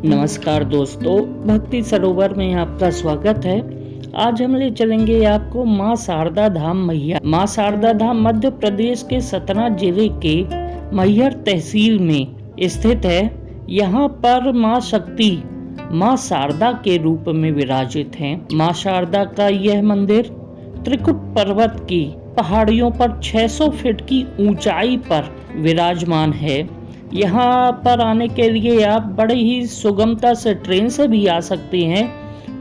नमस्कार दोस्तों, भक्ति सरोवर में आपका स्वागत है। आज हम ले चलेंगे आपको माँ शारदा धाम मैहर। माँ शारदा धाम मध्य प्रदेश के सतना जिले के मैहर तहसील में स्थित है। यहाँ पर माँ शक्ति माँ शारदा के रूप में विराजित हैं। माँ शारदा का यह मंदिर त्रिकुट पर्वत की पहाड़ियों पर 600 फीट की ऊंचाई पर विराजमान है। यहाँ पर आने के लिए आप बड़े ही सुगमता से ट्रेन से भी आ सकते हैं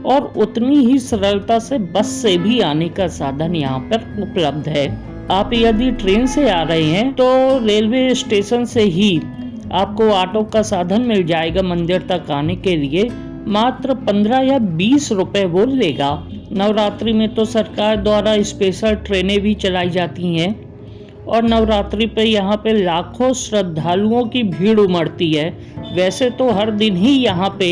और उतनी ही सरलता से बस से भी आने का साधन यहाँ पर उपलब्ध है। आप यदि ट्रेन से आ रहे हैं तो रेलवे स्टेशन से ही आपको ऑटो का साधन मिल जाएगा। मंदिर तक आने के लिए मात्र 15 या 20 रुपए वो लेगा। नवरात्रि में तो सरकार द्वारा स्पेशल ट्रेनें भी चलाई जाती हैं और नवरात्रि पे यहाँ पे लाखों श्रद्धालुओं की भीड़ उमड़ती है। वैसे तो हर दिन ही यहाँ पे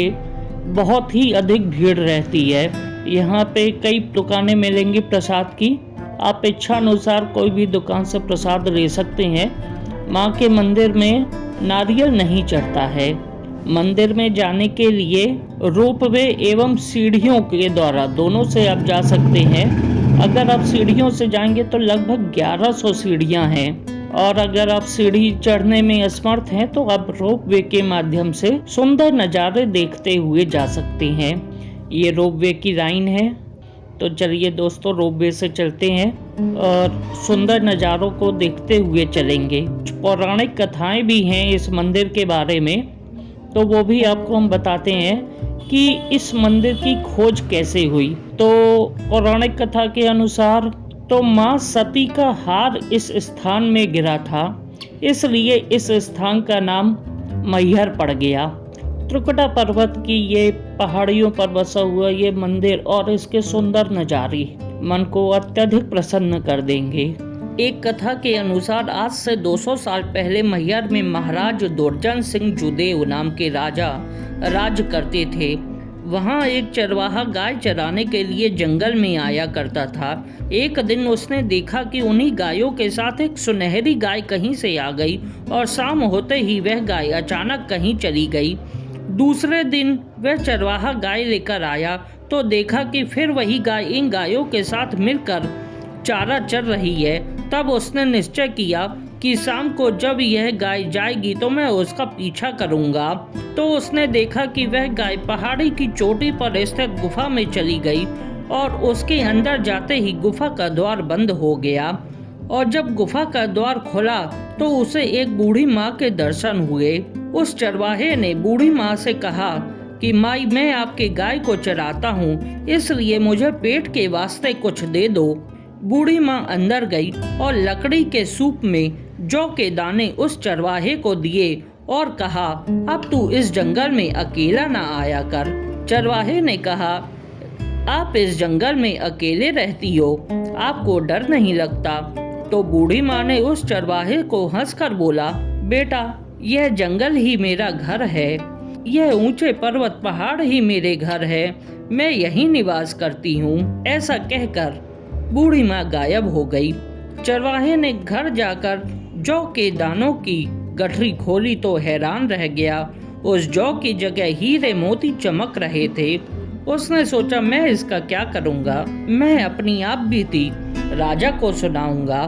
बहुत ही अधिक भीड़ रहती है। यहाँ पे कई दुकानें मिलेंगी प्रसाद की। आप इच्छा अनुसार कोई भी दुकान से प्रसाद ले सकते हैं। माँ के मंदिर में नारियल नहीं चढ़ता है। मंदिर में जाने के लिए रोपवे एवं सीढ़ियों के द्वारा दोनों से आप जा सकते हैं। अगर आप सीढ़ियों से जाएंगे तो लगभग 1100 सीढ़ियां हैं और अगर आप सीढ़ी चढ़ने में असमर्थ हैं तो आप रोपवे के माध्यम से सुंदर नज़ारे देखते हुए जा सकते हैं। ये रोपवे की लाइन है, तो चलिए दोस्तों रोपवे से चलते हैं और सुंदर नज़ारों को देखते हुए चलेंगे। पौराणिक कथाएं भी हैं इस मंदिर के बारे में, तो वो भी आपको हम बताते हैं कि इस मंदिर की खोज कैसे हुई। तो पौराणिक कथा के अनुसार तो माँ सती का हार इस स्थान में गिरा था, इसलिए इस स्थान का नाम मैहर पड़ गया। त्रिकुटा पर्वत की ये पहाड़ियों पर बसा हुआ ये मंदिर और इसके सुंदर नज़ारे मन को अत्यधिक प्रसन्न कर देंगे। एक कथा के अनुसार आज से 200 साल पहले मैहर में महाराज दुर्जन सिंह जुदेव नाम के राजा राज करते थे। वहाँ एक चरवाहा गाय चराने के लिए जंगल में आया करता था। एक दिन उसने देखा कि उन्हीं गायों के साथ एक सुनहरी गाय कहीं से आ गई और शाम होते ही वह गाय अचानक कहीं चली गई। दूसरे दिन वह चरवाहा गाय लेकर आया तो देखा कि फिर वही गाय इन गायों के साथ मिलकर चारा चर रही है। तब उसने निश्चय किया कि शाम को जब यह गाय जाएगी तो मैं उसका पीछा करूंगा। तो उसने देखा कि वह गाय पहाड़ी की चोटी पर स्थित गुफा में चली गई और उसके अंदर जाते ही गुफा का द्वार बंद हो गया। और जब गुफा का द्वार खुला तो उसे एक बूढ़ी माँ के दर्शन हुए। उस चरवाहे ने बूढ़ी माँ से कहा कि माई, मैं आपके गाय को चराता हूँ, इसलिए मुझे पेट के वास्ते कुछ दे दो। बूढ़ी माँ अंदर गई और लकड़ी के सूप में जौ के दाने उस चरवाहे को दिए और कहा, अब तू इस जंगल में अकेला ना आया कर। चरवाहे ने कहा, आप इस जंगल में अकेले रहती हो, आपको डर नहीं लगता? तो बूढ़ी माँ ने उस चरवाहे को हंसकर बोला, बेटा, यह जंगल ही मेरा घर है, यह ऊंचे पर्वत पहाड़ ही मेरे घर है, मैं यहीं निवास करती हूँ। ऐसा कहकर बूढ़ी माँ गायब हो गई। चरवाहे ने घर जाकर जौ के दानों की गठरी खोली तो हैरान रह गया। उस जौ की जगह हीरे मोती चमक रहे थे। उसने सोचा, मैं इसका क्या करूंगा? मैं अपनी आप बीती राजा को सुनाऊंगा।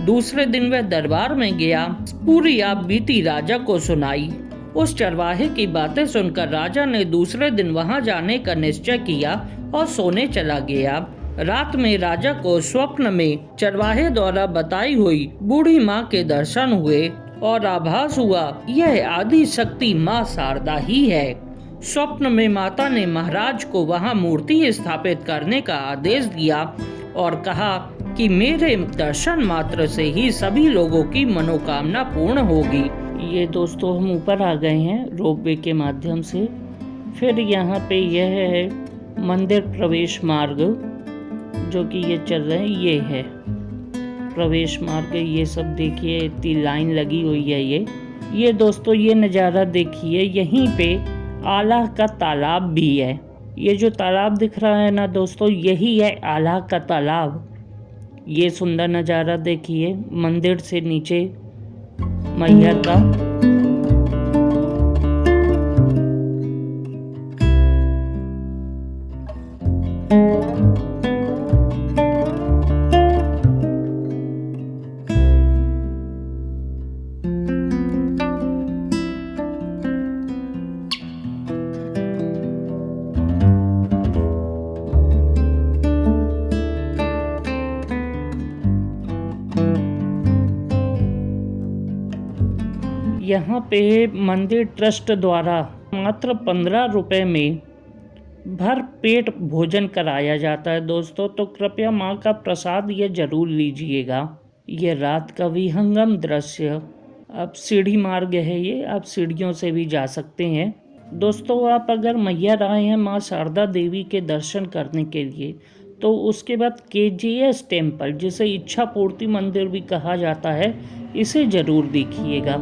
दूसरे दिन वह दरबार में गया, पूरी आप बीती राजा को सुनाई। उस चरवाहे की बातें सुनकर राजा ने दूसरे दिन वहां जाने का निश्चय किया और सोने चला गया। रात में राजा को स्वप्न में चरवाहे द्वारा बताई हुई बूढ़ी माँ के दर्शन हुए और आभास हुआ यह आदि शक्ति माँ शारदा ही है। स्वप्न में माता ने महाराज को वहाँ मूर्ति स्थापित करने का आदेश दिया और कहा कि मेरे दर्शन मात्र से ही सभी लोगों की मनोकामना पूर्ण होगी। ये दोस्तों हम ऊपर आ गए हैं रोपवे के माध्यम से। फिर यहाँ पे यह है मंदिर प्रवेश मार्ग जो कि ये चल रहे हैं, ये है प्रवेश मार्ग। ये सब देखिए इतनी लाइन लगी हुई है। ये दोस्तों ये नज़ारा देखिए, यहीं पे आला का तालाब भी है। ये जो तालाब दिख रहा है ना दोस्तों, यही है आला का तालाब। ये सुंदर नज़ारा देखिए मंदिर से नीचे मैहर का। यहाँ पे मंदिर ट्रस्ट द्वारा मात्र 15 रुपए में भर पेट भोजन कराया जाता है दोस्तों, तो कृपया माँ का प्रसाद ये जरूर लीजिएगा। ये रात का विहंगम दृश्य, अब सीढ़ी मार्ग है ये, आप सीढ़ियों से भी जा सकते हैं। दोस्तों आप अगर मैहर आए हैं माँ शारदा देवी के दर्शन करने के लिए, तो उसके बाद केजीएस टेम्पल, जिसे इच्छा पूर्ति मंदिर भी कहा जाता है, इसे जरूर देखिएगा।